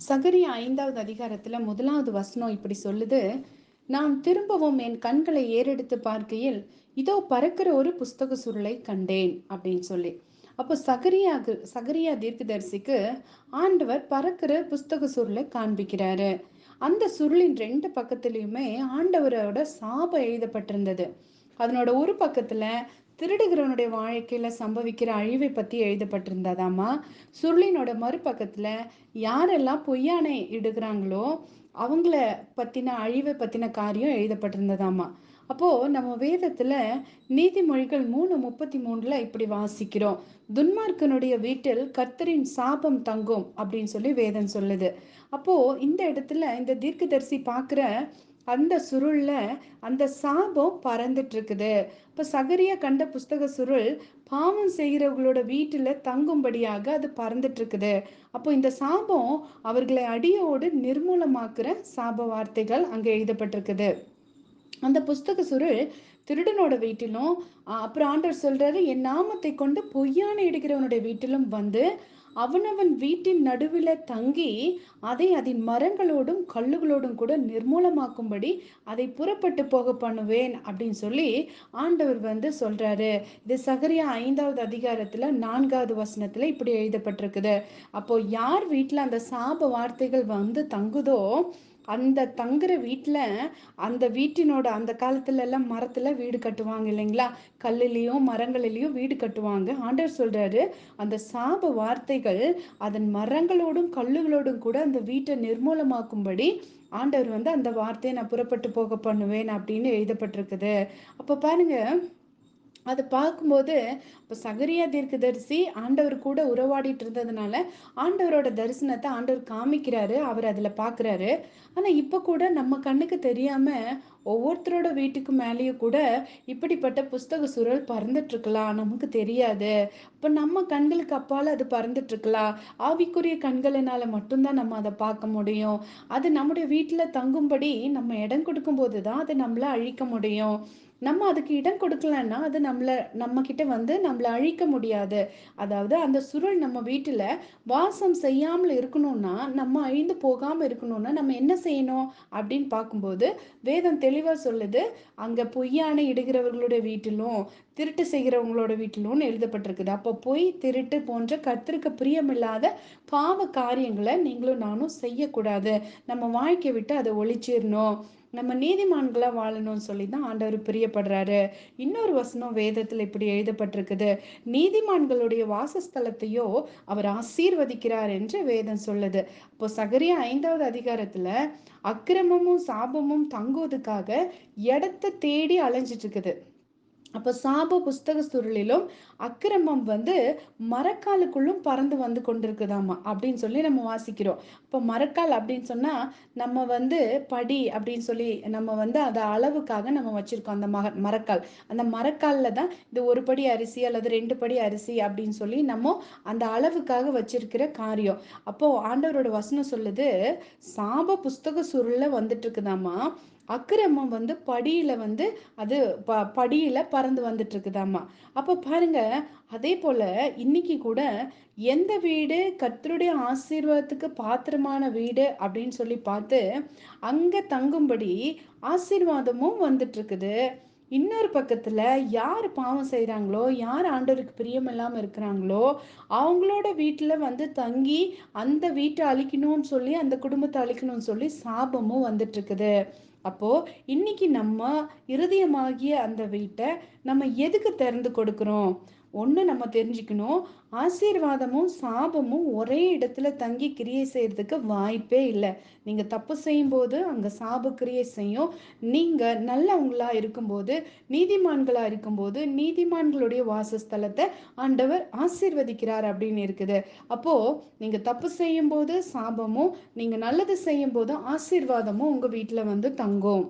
சகரியா 5வது அதிகாரத்துல 1வது வசனம் இப்படி சொல்லுது. நான் திரும்பவும் என் கண்களை ஏறெடுத்து பார்க்கையில், இதோ பறக்கிற ஒரு புஸ்தக சுருளை கண்டேன் அப்படின்னு சொல்லி. அப்போ சகரியா தீர்க்கதரிசிக்கு ஆண்டவர் பறக்கிற புஸ்தக சுருளை காண்பிக்கிறாரு. அந்த சுருளின் 2 பக்கத்துலயுமே ஆண்டவரோட சாபம் எழுதப்பட்டிருந்தது. அதனோட ஒரு பக்கத்துல திருடுகிறவனுடைய வாழ்க்கையில சம்பவிக்கிற அழிவை பத்தி எழுதப்பட்டிருந்ததாமா. சுருளினோட மறுபக்கத்துல யாரெல்லாம் பொய்யானை இடுகிறாங்களோ அவங்கள பத்தின அழிவை பத்தின காரியம் எழுதப்பட்டிருந்ததாமா. அப்போ நம்ம வேதத்துல நீதிமொழிகள் 3:33 இப்படி வாசிக்கிறோம். துன்மார்க்கனுடைய வீட்டில் கர்த்தரின் சாபம் தங்கும் அப்படின்னு சொல்லி வேதம் சொல்லுது. அப்போ இந்த இடத்துல இந்த தீர்க்கதரிசி பார்க்கிற அந்த சுருள்ல அந்த சாபம் பறந்துட்டு இருக்குது. இப்ப சகரியா கண்ட புஸ்தக சுருள் பாவம் செய்கிறவங்களோட வீட்டுல தங்கும்படியாக அது பறந்துட்டு இருக்குது. அப்போ இந்த சாபம் அவர்களை அடியோடு நிர்மூலமாக்குற சாப வார்த்தைகள் அங்க எழுதப்பட்டிருக்குது. அந்த புஸ்தக சுருள் திருடனோட வீட்டிலும் அப்புறம் ஆண்டவர் சொல்றாரு, என் நாமத்தை கொண்டு பொய்யான இடுகிறவனுடைய வீட்டிலும் வந்து அவனவன் வீட்டின் நடுவில் தங்கி அதை அதன் மரங்களோடும் கல்லுகளோடும் கூட நிர்மூலமாக்கும்படி அதை புறப்பட்டு போக பண்ணுவேன் அப்படின்னு சொல்லி ஆண்டவர் வந்து சொல்றாரு. இது சகரியா 5வது அதிகாரத்துல 4வது வசனத்துல இப்படி எழுதப்பட்டிருக்குது. அப்போ யார் வீட்டுல அந்த சாப வார்த்தைகள் வந்து தங்குதோ அந்த தங்குற வீட்டுல அந்த வீட்டினோட அந்த காலத்துல எல்லாம் மரத்துல வீடு கட்டுவாங்க இல்லைங்களா? கல்லுலயும் மரங்களிலையும் வீடு கட்டுவாங்க. ஆண்டவர் சொல்றாரு, அந்த சாப வார்த்தைகள் அதன் மரங்களோடும் கல்லுகளோடும் கூட அந்த வீட்டை நிர்மூலமாக்கும்படி ஆண்டவர் வந்து அந்த வார்த்தையை நான் புறப்பட்டு போக பண்ணுவேன் அப்படின்னு எழுதப்பட்டிருக்குது. அப்ப பாருங்க, அதை பார்க்கும்போது இப்போ சகரியா தீர்க்கதரிசி ஆண்டவர் கூட உறவாடிட்டு இருந்ததுனால ஆண்டவரோட தரிசனத்தை ஆண்டவர் காமிக்கிறாரு, அவர் அதில் பார்க்குறாரு. ஆனால் இப்போ கூட நம்ம கண்ணுக்கு தெரியாம ஒவ்வொருத்தரோட வீட்டுக்கு மேலேயும் கூட இப்படிப்பட்ட புஸ்தக சுருள் பறந்துட்டு இருக்கலாம், நமக்கு தெரியாது. இப்போ நம்ம கண்களுக்கு அப்பால அது பறந்துட்டு இருக்கலாம். ஆவிக்குரிய கண்களினால மட்டும்தான் நம்ம அதை பார்க்க முடியும். அது நம்முடைய வீட்டில் தங்கும்படி நம்ம இடம் கொடுக்கும் போது தான் அதை நம்மள அழிக்க முடியும். நம்ம அதுக்கு இடம் கொடுக்கலன்னா அது நம்ம கிட்ட வந்து நம்மள அழிக்க முடியாது. அதாவது அந்த சுருள் நம்ம வீட்டுல வாசம் செய்யாமல் இருக்கணும்னா, நம்ம அழிந்து போகாம இருக்கணும்னா நம்ம என்ன செய்யணும் அப்படின்னு பார்க்கும்போது வேதம் தெளிவா சொல்லுது. அங்க பொய்யானை இடுகிறவர்களுடைய வீட்டிலும் திருட்டு செய்கிறவங்களோட வீட்டிலும் எழுதப்பட்டிருக்குது. அப்போ பொய் திருட்டு போன்ற கர்த்தருக்கு பிரியமில்லாத பாவ காரியங்களை நீங்களும் நானும் செய்யக்கூடாது. நம்ம வாழ்க்கை விட்டு அதை ஒழிச்சிடணும். நம்ம நீதிமான்களா வாழணும்னு சொல்லி தான் ஆண்டவர் பிரியப்படுறாரு. இன்னொரு வசனம் வேதத்துல இப்படி எழுதப்பட்டிருக்குது. நீதிமான்களுடைய வாசஸ்தலத்தையோ அவர் ஆசீர்வதிக்கிறார் என்று வேதம் சொல்லுது. இப்போ சகரியா 5வது அதிகாரத்துல அக்கிரமமும் சாபமும் தங்குவதுக்காக இடத்தை தேடி அலைஞ்சிட்டு இருக்குது. அப்ப சாப புஸ்தக சுருளிலும் அக்கிரமம் வந்து மரக்காலுக்குள்ளும் பறந்து வந்து கொண்டிருக்குதாமா அப்படின்னு சொல்லி நம்ம வாசிக்கிறோம். இப்போ மரக்கால் அப்படின்னு சொன்னா நம்ம வந்து படி அப்படின்னு சொல்லி நம்ம வந்து அதை அளவுக்காக நம்ம வச்சிருக்கோம். அந்த மரக்கால், அந்த மரக்கால்ல தான் இது ஒரு படி அரிசி அல்லது 2 படி அரிசி அப்படின்னு சொல்லி நம்ம அந்த அளவுக்காக வச்சிருக்கிற காரியம். அப்போ ஆண்டவரோட வசனம் சொல்லுது, சாப புஸ்தக சுருள்ல வந்துட்டு இருக்குதாமா, அக்கிரமம் வந்து படியில வந்து அது படியில பறந்து வந்துட்டு இருக்குதாமா. அப்ப பாருங்க, அதே போல இன்னைக்கு கூட எந்த வீடு கர்த்தருடைய ஆசீர்வாதத்துக்கு பாத்திரமான வீடு அப்படின்னு சொல்லி பார்த்து அங்க தங்கும்படி ஆசீர்வாதமும் வந்துட்டு இருக்குது. இன்னொரு பக்கத்துல யார் பாவம் செய்யறாங்களோ, யார் ஆண்டவருக்கு பிரியம் இல்லாம இருக்கிறாங்களோ அவங்களோட வீட்டுல வந்து தங்கி அந்த வீட்டை அழிக்கணும்னு சொல்லி, அந்த குடும்பத்தை அழிக்கணும்னு சொல்லி சாபமும் வந்துட்டு இருக்குது. அப்போ இன்னைக்கு நம்ம இருதயமாகிய அந்த வீட்டை நம்ம எதுக்கு திறந்து கொடுக்கிறோம்? ஒண்ணு நம்ம தெரிஞ்சுக்கணும், ஆசீர்வாதமும் சாபமும் ஒரே இடத்துல தங்கி கிரியை செய்யறதுக்கு வாய்ப்பே இல்லை. நீங்க தப்பு செய்யும் போது அங்க சாப கிரியை செய்யும். நீங்க நல்லவங்களா இருக்கும்போது, நீதிமான்களா இருக்கும்போது நீதிமான்களுடைய வாசஸ்தலத்தை ஆண்டவர் ஆசீர்வதிக்கிறார் அப்படின்னு இருக்குது. அப்போ நீங்க தப்பு செய்யும் போது சாபமும், நீங்க நல்லது செய்யும் போது ஆசீர்வாதமும் உங்க வீட்டுல வந்து தங்கும்.